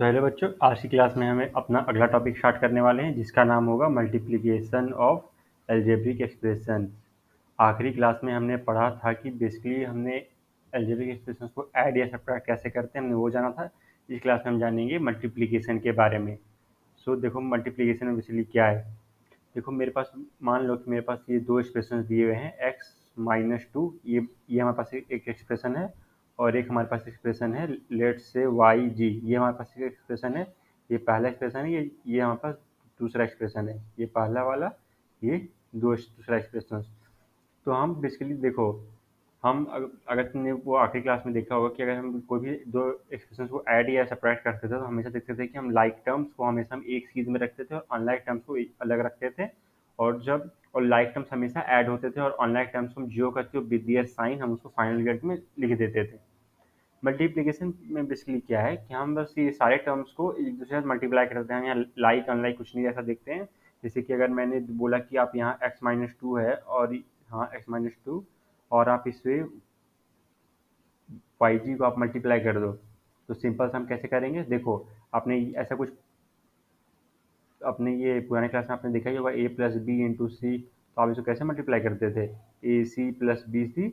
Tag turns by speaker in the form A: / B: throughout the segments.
A: Hello बच्चों, आज की क्लास में हमें अपना अगला टॉपिक स्टार्ट करने वाले हैं जिसका नाम होगा मल्टीप्लिकेशन ऑफ एल्जेब्रिक एक्सप्रेशन। आखिरी क्लास में हमने पढ़ा था कि बेसिकली हमने एल्जेब्रिक एक्सप्रेशंस को ऐड या सब्ट्रैक्ट कैसे करते हैं, हमने वो जाना था। इस क्लास में हम जानेंगे मल्टीप्लिकेशन के बारे में। देखो मल्टीप्लिकेशन में बेसिकली क्या है। देखो मेरे पास, मान लो कि मेरे पास ये दो एक्सप्रेशन दिए हुए हैं x-2, ये हमारे पास एक एक्सप्रेशन है, और एक हमारे पास एक्सप्रेशन है लेट्स से yg, ये हमारे पास एक एक्सप्रेशन है। ये पहला एक्सप्रेशन है, ये हमारे पास दूसरा एक्सप्रेशन है। ये पहला वाला, ये दूसरा एक्सप्रेशन। तो हम बेसिकली देखो, हम अगर तुमने वो आखिरी क्लास में देखा होगा कि अगर हम कोई भी दो एक्सप्रेशन को ऐड या सब्ट्रैक्ट करते थे तो हमेशा देखते थे कि हम लाइक टर्म्स को हमेशा हम एक सीरीज में रखते थे और अनलाइक टर्म्स को अलग रखते थे। और लाइक टर्म्स हमेशा ऐड होते थे और अनलाइक टर्म्स को हम जो करते हो विद दियर साइन हम उसको फाइनल रिजल्ट में लिख देते थे। मल्टीप्लिकेशन में बेसिकली क्या है कि हम बस ये सारे टर्म्स को एक दूसरे से मल्टीप्लाई करते हैं। यहाँ लाइक अनलाइक कुछ नहीं ऐसा देखते हैं। जैसे कि अगर मैंने बोला कि आप यहाँ x-2 है और हाँ x-2, और आप इससे वाई जी को आप मल्टीप्लाई कर दो, तो सिंपल से हम कैसे करेंगे। देखो, आपने ऐसा कुछ अपने ये पुराने क्लास में आपने देखा ही होगा, ए प्लस बी इंटू सी, तो आप इसको कैसे मल्टीप्लाई करते थे, ए सी प्लस बी सी।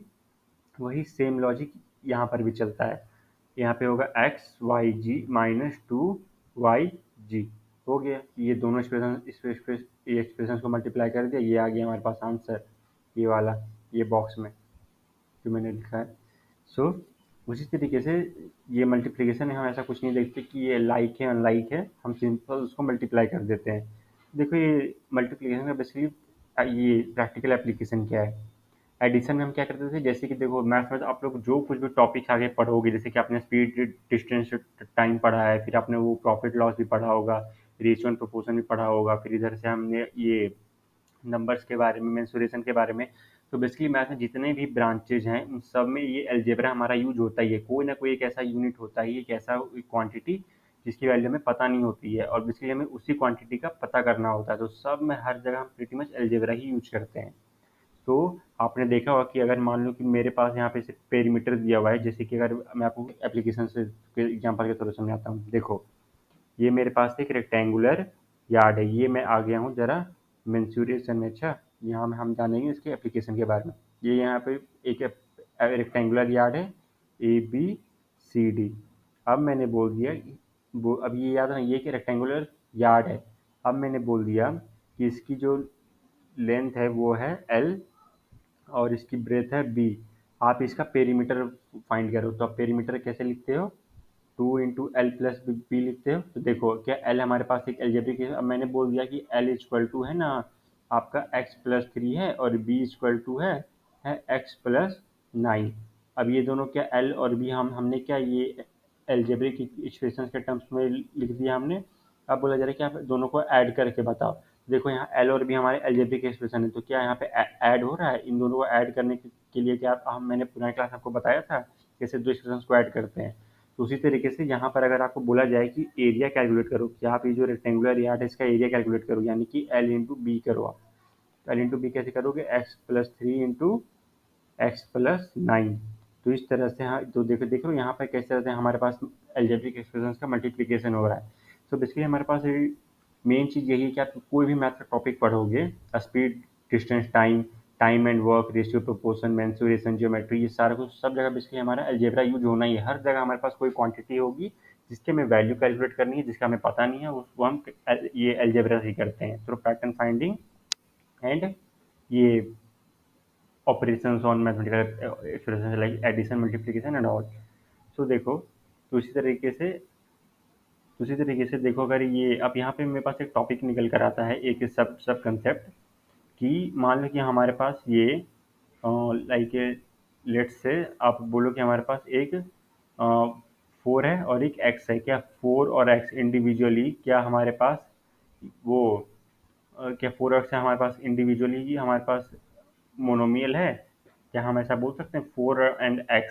A: वही सेम लॉजिक यहाँ पर भी चलता है। यहाँ पे होगा एक्स वाई जी माइनस टू वाई जी। हो गया, ये दोनों एक्सप्रेशन, ये एक्सप्रेशन को मल्टीप्लाई कर दिया, ये आ गया हमारे पास आंसर, ये वाला, ये बॉक्स में जो मैंने लिखा है। सो उसी तरीके से ये मल्टीप्लिकेशन है, हम ऐसा कुछ नहीं देखते कि ये लाइक है अनलाइक है, हम सिंपल उसको मल्टीप्लाई कर देते हैं। देखो ये मल्टीप्लिकेशन का बेसिकली ये प्रैक्टिकल एप्लीकेशन क्या है। एडिशन में हम क्या करते थे, जैसे कि देखो मैथ में तो आप लोग जो कुछ भी टॉपिक्स आगे पढ़ोगे, जैसे कि आपने स्पीड डिस्टेंस टाइम पढ़ा है, फिर आपने वो प्रॉफिट लॉस भी पढ़ा होगा, रेशियो एंड प्रोपोर्शन भी पढ़ा होगा, फिर इधर से हमने ये नंबर्स के बारे में, मेंसुरेशन के बारे में। तो बेसिकली मैथ में जितने भी ब्रांचेज हैं उन सब में ये अलजेब्रा हमारा यूज होता ही है। कोई ना कोई एक ऐसा यूनिट होता ही है, एक ऐसा क्वांटिटी जिसकी वैल्यू हमें पता नहीं होती है, और बेसिकली हमें उसी क्वांटिटी का पता करना होता है। तो सब में हर जगह हम प्रीटी मच अलजेब्रा ही यूज करते हैं। तो आपने देखा होगा कि अगर मान लो कि मेरे पास यहाँ पे सिर्फ पेरीमीटर दिया हुआ है, जैसे कि अगर मैं आपको एप्लीकेशन से एग्जांपल के थ्रू समझाता हूँ। देखो, ये मेरे पास एक रेक्टेंगुलर यार्ड है, ये मैं आ गया हूँ जरा मेंसुरेशन में। अच्छा, यहाँ में हम जानेंगे इसके एप्लीकेशन के बारे में। ये यहाँ पे एक रेक्टेंगुलर यार्ड है, ए बी सी डी। अब मैंने बोल दिया, अब ये याद है ये कि रेक्टेंगुलर यार्ड है। अब मैंने बोल दिया कि इसकी जो लेंथ है वो है एल और इसकी ब्रेथ है बी। आप इसका पेरीमीटर फाइंड करो, तो आप पेरीमीटर कैसे लिखते हो, two into l plus b लिखते हो। तो देखो क्या एल हमारे पास एक एल्जेब्रिक है। अब मैंने बोल दिया कि एल इक्वल टू है ना आपका x+3 है, और बी इक्वल टू है x+9। अब ये दोनों क्या एल और बी हमने क्या ये एल्जेब्रिक इक्वेशन के टर्म्स में लिख दिया हमने। अब बोला जा रहा है कि आप दोनों को ऐड करके बताओ। देखो यहाँ एल और बी हमारे एल्जेब्रिक एक्सप्रेशन है, तो क्या यहाँ पे ऐड हो रहा है। इन दोनों को ऐड करने के लिए क्या हम मैंने पुरानी क्लास आपको बताया था कैसे दो एक्सप्रेशन को ऐड करते हैं। तो उसी तरीके से यहाँ पर अगर आपको बोला जाए कि एरिया कैलकुलेट करो, कि आप ये जो रेक्टेंगुलर यार्ड है इसका एरिया कैलकुलेट करो, यानी कि एल इंटू बी करो आप। तो एल इंटू बी कैसे करोगे, x+3 इंटू x+9। तो इस तरह से, हाँ, तो देखो देखो यहाँ पर कैसे रहते हैं हमारे पास एल्जेब्रिक एक्सप्रेशन का मल्टीप्लिकेशन हो रहा है। तो बेसिकली हमारे पास मेन चीज़ यही है कि आप कोई भी मैथ का टॉपिक पढ़ोगे, speed distance time, time and work, ratio proportion, mensuration, geometry, ये सारा कुछ सब जगह बेसिकली हमारा अलजेब्रा यूज होना ही है। हर जगह हमारे पास कोई क्वांटिटी होगी जिसके हमें वैल्यू कैलकुलेट करनी है, जिसका हमें पता नहीं है, उसको हम ये अलजेब्रा से ही करते हैं थ्रू पैटर्न फाइंडिंग एंड ये operations on mathematical expression like addition, multiplication and all. So देखो, तो इसी तरीके से देखो, अगर ये अब यहाँ पे मेरे पास एक टॉपिक निकल कर आता है, एक सब सब कंसेप्ट, कि मान लो कि हमारे पास ये लाइक लेट्स से आप बोलो कि हमारे पास एक 4 है और एक x है। क्या 4 और x इंडिविजुअली, क्या हमारे पास वो क्या 4 और x हमारे पास इंडिविजुअली ही हमारे पास मोनोमियल है। क्या हम ऐसा बोल सकते हैं 4 एंड x,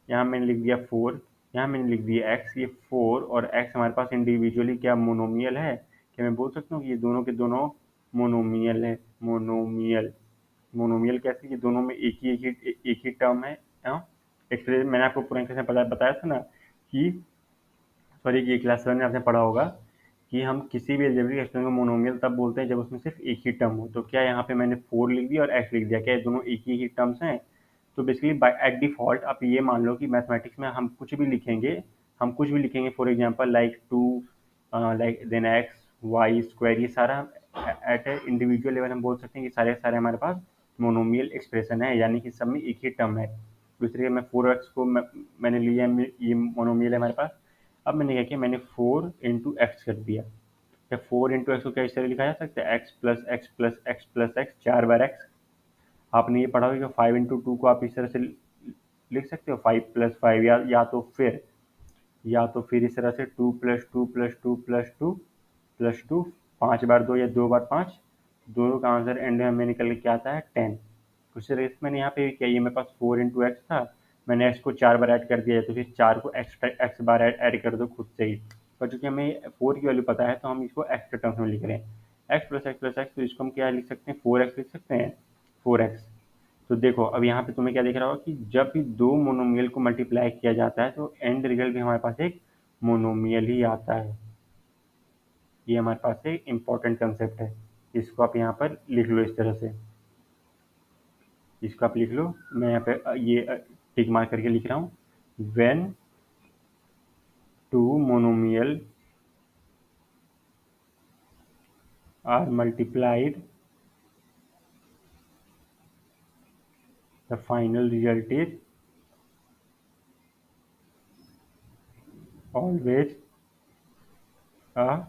A: यहाँ मैंने लिख दिया 4, यहाँ मैंने लिख दिया x, ये 4 और x हमारे पास इंडिविजुअली क्या मोनोमियल है। क्या मैं बोल सकता हूँ कि ये दोनों के दोनों मोनोमियल है। मोनोमियल, मोनोमियल कैसे, कि दोनों में एक ही टर्म है। एक्सप्रेशन मैंने आपको पूरा कैसे बताया था ना कि सॉरी, ये क्लास 7 में आपने पढ़ा होगा कि हम किसी भी अलजेब्रिक एक्सप्रेशन को मोनोमियल तब बोलते हैं जब उसमें सिर्फ एक ही टर्म हो। तो क्या यहाँ पे मैंने 4 लिख दिया और x लिख दिया, क्या ये दोनों एक ही टर्म्स हैं? तो बेसिकली बाय एट डिफॉल्ट आप ये मान लो कि मैथमेटिक्स में हम कुछ भी लिखेंगे for example like 2 like then x y square, ये सारा एट ए इंडिविजुअल लेवल हम बोल सकते हैं कि सारे सारे हमारे पास मोनोमियल एक्सप्रेशन है, यानी कि सब में एक ही टर्म है। दूसरे मैं 4x को मैंने लिया, ये मोनोमियल है हमारे पास। अब मैंने क्या किया, मैंने 4 इंटू एक्स कर दिया। क्या 4 इंटू एक्स को क्या इस तरह लिखा जा सकता है, x plus x plus x plus x, 4 बार एक्स। आपने ये पढ़ा होगा कि 5 इंटू 2 को आप इस तरह से लिख सकते हो, 5 प्लस 5, या तो फिर इस तरह से 2 प्लस 2 प्लस 2 प्लस 2 प्लस 2, 5 बार 2 या 2 बार 5, दोनों का आंसर एंड में हमें निकल के क्या आता है, 10। उसी तरह से मैंने यहाँ पे क्या, ये मेरे पास 4 इंटू एक्स था, मैंने एक्स को 4 बार ऐड कर दिया है, तो फिर 4 को एक्स बार ऐड कर दो खुद से ही। पर चूंकि हमें 4 की वैल्यू पता है तो हम इसको एक्स के टर्म्स में लिख रहे हैं, x plus x plus x, तो इसको हम क्या लिख सकते हैं, 4x लिख सकते हैं, 4x। तो देखो अब यहाँ पे तुम्हें क्या दिख रहा होगा कि जब भी दो मोनोमियल को मल्टीप्लाई किया जाता है तो एंड रिजल्ट भी हमारे पास एक मोनोमियल ही आता है। ये हमारे पास एक इम्पॉर्टेंट कंसेप्ट है, इसको आप यहाँ पर लिख लो इस तरह से, इसको आप लिख लो। मैं यहाँ पे ये टिक मार्क करके लिख रहा हूँ, when two monomial are multiplied the final result is always a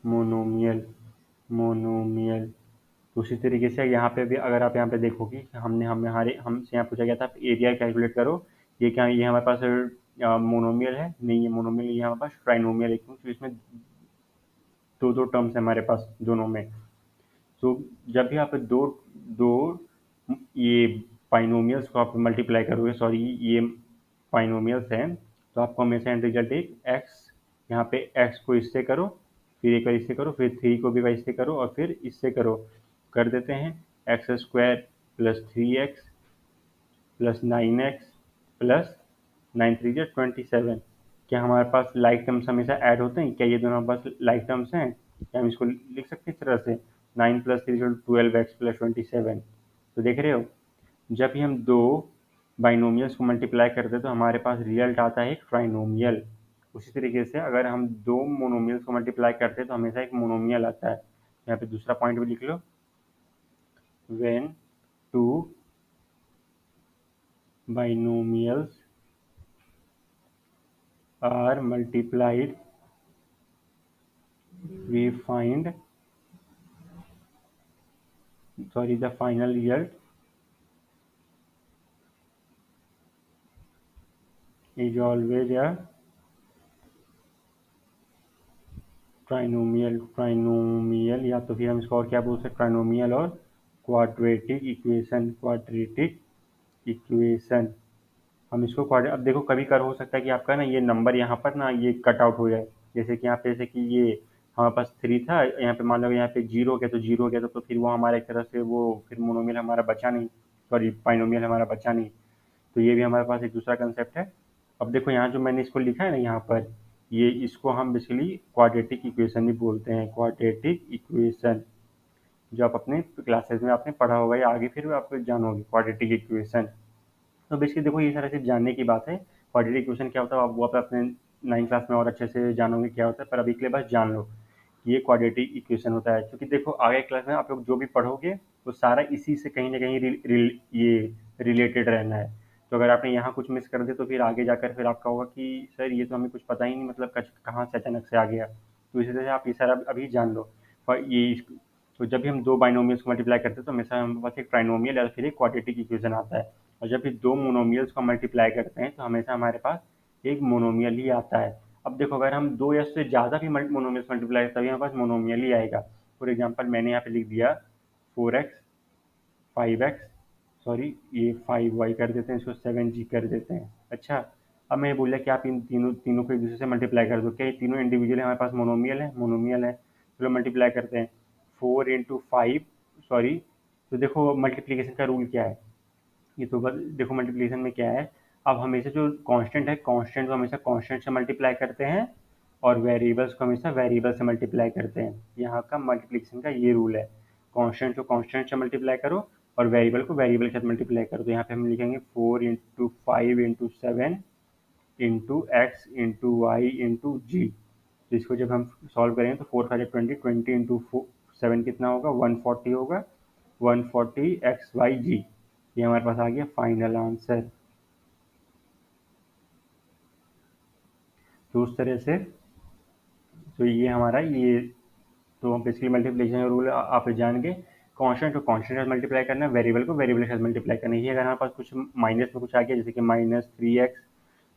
A: monomial. तो उसी तरीके से यहाँ पे भी अगर आप यहाँ पे देखोगे कि हमसे यहाँ पूछा गया था एरिया कैलकुलेट करो, ये क्या, ये हमारे पास मोनोमियल है? नहीं, ये मोनोमियल, ये हमारे पास ट्राइनोमियल है, क्योंकि इसमें दो दो टर्म्स है हमारे पास दोनों में। तो जब भी आप दो दो ये बाइनोमियल्स को आप मल्टीप्लाई करोगे, सॉरी ये बाइनोमियल्स हैं, तो आपको हमेशा एंड रिजल्ट एक एक्स, यहाँ पे एक्स को इससे करो, फिर एक बार इससे करो, फिर 3 को भी बार इससे करो और फिर इससे करो, कर देते हैं x square plus 3x plus 9x plus 9 3 जा 27। क्या हमारे पास लाइक टर्म्स हमेशा ऐड होते हैं? क्या ये दोनों हमारे पास लाइक टर्म्स हैं? क्या हम इसको लिख सकते हैं इस तरह से, 9 + 3 = 12x प्लस 27। तो देख रहे हो, जब भी हम दो बाइनोमियल्स को मल्टीप्लाई करते हैं तो हमारे पास रिजल्ट आता है एक ट्राइनोमियल। उसी तरीके से अगर हम दो मोनोमियल्स को मल्टीप्लाई करते हैं तो हमेशा एक मोनोमियल आता है। यहाँ पे दूसरा पॉइंट भी लिख लो, when two binomials are multiplied we find, sorry, the final result is always a trinomial, या तो फिर हम इसको और क्या बोल सकते हैं, ट्राइनोमियल और क्वाड्रेटिक इक्वेशन। हम इसको अब देखो कभी कर हो सकता है कि आपका ना ये नंबर यहाँ पर ना ये कट आउट हो जाए, जैसे कि यहाँ पे, जैसे कि ये हमारे पास 3 था, यहाँ पे मान लो यहाँ पे 0 हो गया, तो 0 हो गया तो फिर वो हमारा एक तरह से वो फिर मोनोमियल हमारा बचा नहीं, सॉरी बाइनोमियल हमारा बचा नहीं। तो ये भी हमारे पास एक दूसरा कंसेप्ट है। अब देखो यहाँ जो मैंने इसको लिखा है ना यहाँ पर, ये इसको हम बेसिकली क्वाड्रेटिक इक्वेशन ही बोलते हैं, क्वाड्रेटिक इक्वेशन, जो आप अपने क्लासेस में आपने पढ़ा होगा या आगे फिर आप जानोगे क्वाड्रेटिक इक्वेशन। तो बेसिकली देखो ये सारा चीज़ जानने की बात है, क्वाड्रेटिक इक्वेशन क्या होता है आप वो आप अपने 9 क्लास में और अच्छे से जानोगे क्या होता है, पर अभी के लिए बस जान लो ये क्वाड्रेटिक इक्वेशन होता है। क्योंकि देखो आगे क्लास में आप लोग जो भी पढ़ोगे वो सारा इसी से कहीं ना कहीं ये रिलेटेड रहना है। तो अगर आपने यहाँ कुछ मिस कर दिया तो फिर आगे जाकर फिर आपका होगा कि सर ये तो हमें कुछ पता ही नहीं, मतलब कहाँ से अचानक से आ गया। तो इसी तरह से आप ये सारा अभी जान लो। और ये तो जब भी हम दो बाइनोमियल्स को मल्टीप्लाई करते हैं तो हमेशा हमारे पास एक ट्राइनोमियल या फिर एक क्वाड्रेटिक इक्वेशन आता है। और जब भी दो मोनोमियल्स को मल्टीप्लाई करते हैं तो हमेशा हमारे पास एक मोनोमियल ही आता है। अब देखो अगर हम दो या उससे ज़्यादा भी मोनोमियल्स मल्टीप्लाई तभी हमारे पास मोनोमियल ही आएगा। फॉर एग्जांपल मैंने यहाँ पे लिख दिया 4x 5x, सॉरी ये 5y कर देते हैं, इसको 7g कर देते हैं। अच्छा, अब मैंने बोला कि आप इन तीनों तीनों को एक दूसरे से मल्टीप्लाई कर दो, क्या ये तीनों इंडिविजुअली हमारे पास मोनोमियल है। चलो मल्टीप्लाई करते हैं, 4 × 5, सॉरी। तो देखो मल्टीप्लिकेशन का रूल क्या है, ये तो बस देखो मल्टीप्लिकेशन में क्या है, अब हमेशा जो कांस्टेंट है, कांस्टेंट को हमेशा कांस्टेंट से मल्टीप्लाई करते हैं, और वेरिएबल्स को हमेशा वेरिएबल से मल्टीप्लाई करते हैं। यहाँ का मल्टीप्लिकेशन का ये रूल है, कांस्टेंट को कांस्टेंट से मल्टीप्लाई करो और वेरिएबल को वेरिएबल के साथ मल्टीप्लाई करो। तो यहाँ पे हम लिखेंगे 4 × 5 × 7 into X into Y into Z. जिसको जब हम सॉल्व करेंगे तो 4 × 5 = 20, 20 इंटू 7 कितना होगा, 140 होगा, 140 एक्स वाई जी। ये हमारे पास आ गया फाइनल आंसर। तो उस तरह से तो ये हमारा ये तो हम बेसिकली मल्टीप्लिकेशन का रूल आप जान गए। कांस्टेंट को कांस्टेंट के साथ मल्टीप्लाई करना है, वेरिएबल को वेरिएबल के साथ मल्टीप्लाई करना है। ये अगर हमारे पास कुछ माइनस में कुछ आ गया, जैसे कि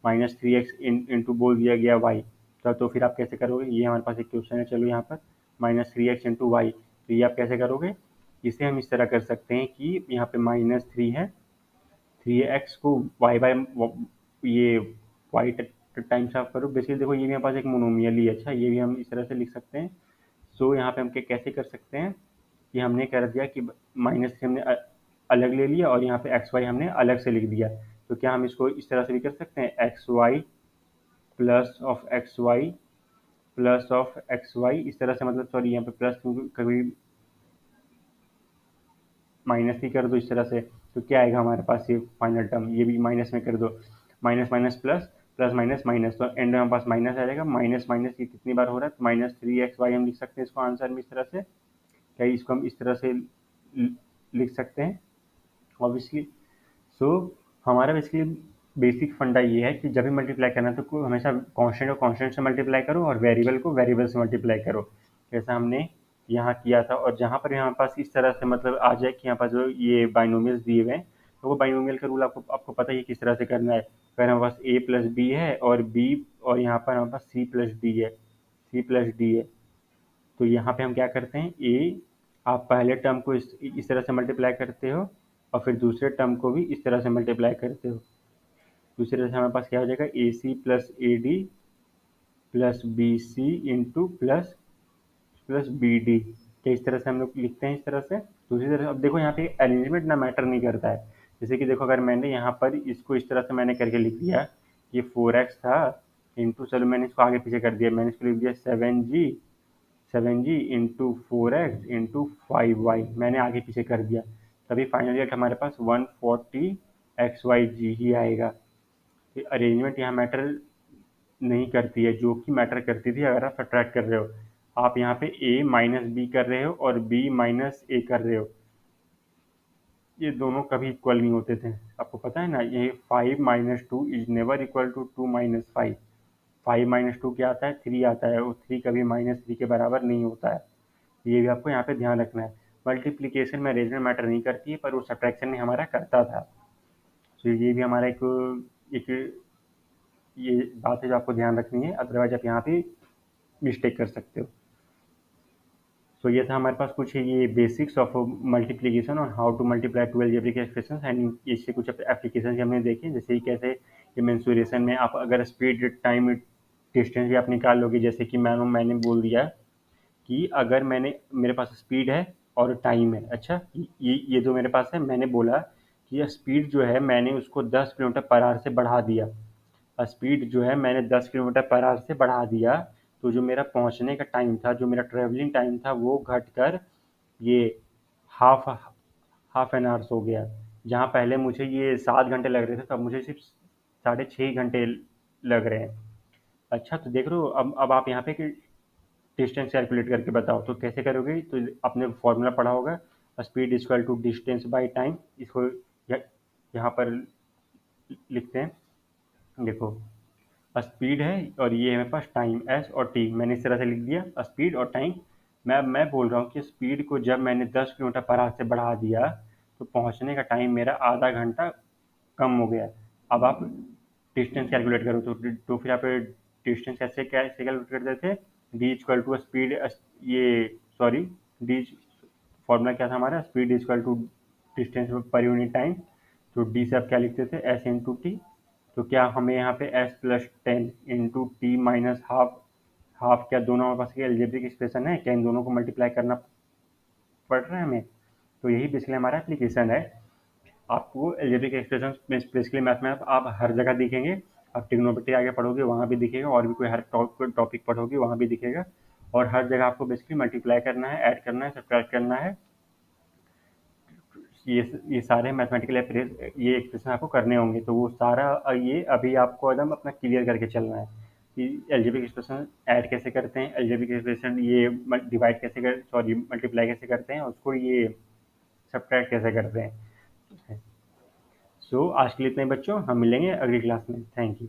A: -3x इंटू बोल दिया गया y, तो फिर आप कैसे करोगे? ये हमारे पास एक क्वेश्चन है, चलो यहाँ पर -3x इंटू वाई, तो ये आप कैसे करोगे? इसे हम इस तरह कर सकते हैं कि यहाँ पे -3 है, 3x को y बाय ये y टाइम्स आप करो। बेसिकली देखो, ये भी हमारे पास एक मोनोमियल ही है। अच्छा, ये भी हम इस तरह से लिख सकते हैं। सो यहाँ पे हम कैसे कर सकते हैं कि हमने कर दिया कि -3 हमने अलग ले लिया और यहाँ पे एक्स वाई हमने अलग से लिख दिया। तो क्या हम इसको इस तरह से भी कर सकते हैं, x y plus of x y plus of x y, इस तरह से, मतलब सॉरी यहाँ पे प्लस कभी माइनस ही कर दो इस तरह से। तो क्या आएगा हमारे पास, ये फाइनल टर्म, ये भी माइनस में कर दो, minus minus plus, plus minus minus, तो एंड में हमारे पास माइनस आ जाएगा। माइनस माइनस ये कितनी बार हो रहा है, तो -3xy हम लिख सकते हैं इसको आंसर में इस तरह से। क्या इसको हम इस तरह से लिख सकते हैं ऑब्वियसली। सो हमारा बेसिकली बेसिक फंडा ये है कि जब भी मल्टीप्लाई करना है तो हमेशा कांस्टेंट को कांस्टेंट से मल्टीप्लाई करो और वेरिएबल को वेरिएबल से मल्टीप्लाई करो, जैसा हमने यहाँ किया था। और जहाँ पर यहाँ पास इस तरह से मतलब आ जाए कि यहाँ पास जो ये बाइनोमियल्स दिए हुए हैं, तो वो बाइनोमियल का रूल आपको आपको पता ही है किस तरह से करना है। अगर हमारे पास a प्लस बी है और b, और यहाँ पर हमारे पास c प्लस d है, तो यहाँ पे हम क्या करते हैं, a आप पहले टर्म को इस तरह से मल्टीप्लाई करते हो और फिर दूसरे टर्म को भी इस तरह से मल्टीप्लाई करते हो। दूसरी तरह से हमारे पास क्या हो जाएगा, A C plus A D plus B C into plus plus B D. क्या इस तरह से हम लोग लिखते हैं इस तरह से। दूसरी तरह से अब देखो, यहाँ पे अरेंजमेंट ना मैटर नहीं करता है। जैसे कि देखो, अगर मैंने यहाँ पर इसको इस तरह से मैंने करके लिख दिया, ये 4x था इंटू, चलो मैंने इसको आगे पीछे कर दिया, मैंने इसको लिख दिया 7g into 4x into 5y, मैंने आगे पीछे कर दिया। तभी फाइनल रिजल्ट हमारे पास 140 एक्स वाई जी ही आएगा। अरेंजमेंट यहाँ मैटर नहीं करती है, जो कि मैटर करती थी अगर आप सब्ट्रैक्ट कर रहे हो। आप यहाँ पे a माइनस बी कर रहे हो और b माइनस ए कर रहे हो, ये दोनों कभी इक्वल नहीं होते थे, आपको पता है ना। ये 5 - 2 इज नेवर इक्वल टू 2 - 5। 5 - 2 क्या आता है, 3 आता है, और 3 कभी -3 के बराबर नहीं होता है। ये भी आपको यहाँ पे ध्यान रखना है। मल्टीप्लिकेशन में अरेंजमेंट मैटर नहीं करती है, पर वो सब्ट्रैक्शन में हमारा करता था। तो ये भी हमारा एक ये बात है जो आपको ध्यान रखनी है, अदरवाइज आप यहाँ पे मिस्टेक कर सकते हो। सो ये था हमारे पास कुछ ये बेसिक्स ऑफ मल्टीप्लिकेशन और how to multiply 2 algebraic expressions, and इससे कुछ एप्लीकेशन हमने देखे, जैसे कि कैसे ये मेंसुरेशन में आप अगर स्पीड टाइम डिस्टेंस भी आप निकाल लोगे। जैसे कि मैंने बोल दिया कि अगर मेरे पास स्पीड है और टाइम है, अच्छा ये जो मेरे पास है, मैंने बोला कि यह स्पीड जो है मैंने उसको 10 किलोमीटर पर आवर से बढ़ा दिया, स्पीड जो है मैंने 10 किलोमीटर पर आवर से बढ़ा दिया, तो जो मेरा पहुंचने का टाइम था, जो मेरा ट्रेवलिंग टाइम था, वो घट कर ये हाफ हाफ एन आवर्स हो गया। जहाँ पहले मुझे ये 7 घंटे लग रहे थे, तब मुझे सिर्फ 6.5 घंटे लग रहे हैं। अच्छा, तो देख रहे हो, अब आप यहाँ पे कि डिस्टेंस कैलकुलेट करके बताओ, तो कैसे करोगे? तो आपने फॉर्मूला पढ़ा होगा, speed equal to distance by time. इसको यहाँ पर लिखते हैं, देखो, स्पीड है और ये है मेरे पास टाइम एस और टी, मैंने इस तरह से लिख दिया स्पीड और टाइम। मैं बोल रहा हूँ कि स्पीड को जब मैंने 10 किलोमीटर पर आवर से बढ़ा दिया, तो पहुँचने का टाइम मेरा आधा घंटा कम हो गया। अब आप डिस्टेंस कैलकुलेट करो, तो फिर आप डिस्टेंस कैसे कैलकुलेट करते थे, डी इक्वल टू स्पीड, ये सॉरी, डी फॉर्मूला क्या था हमारा, speed equal to distance per unit time. तो डी से आप क्या लिखते थे, एस इंटू टी। तो क्या हमें यहाँ पे S plus 10 into T minus half, क्या दोनों हमारे पास एल्जेब्रिक एक्सप्रेशन है, क्या इन दोनों को मल्टीप्लाई करना पड़ रहा है हमें? तो यही बेसिकली हमारा एप्लीकेशन है। आपको एल्जेब्रिक एक्सप्रेशन बेसिकली मैथ में आप हर जगह दिखेंगे, आप ट्रिग्नोमेट्री आगे पढ़ोगे वहाँ भी दिखेगा, और भी कोई हर टॉपिक पढ़ोगे वहाँ भी दिखेगा, और हर जगह आपको बेसिकली मल्टीप्लाई करना है, ऐड करना है, सब्ट्रैक्ट करना है। ये सारे मैथमेटिकल ये एक्सप्रेशन आपको करने होंगे, तो वो सारा ये अभी आपको एकदम अपना क्लियर करके चलना है कि एल्जेब्रिक एक्सप्रेशन ऐड कैसे करते हैं, एल्जेब्रिक एक्सप्रेशन ये डिवाइड कैसे कर सॉरी मल्टीप्लाई कैसे करते हैं, उसको ये सब्ट्रैक्ट कैसे करते हैं। सो आज के लिए इतने बच्चों, हम मिलेंगे अगली क्लास में। Thank you.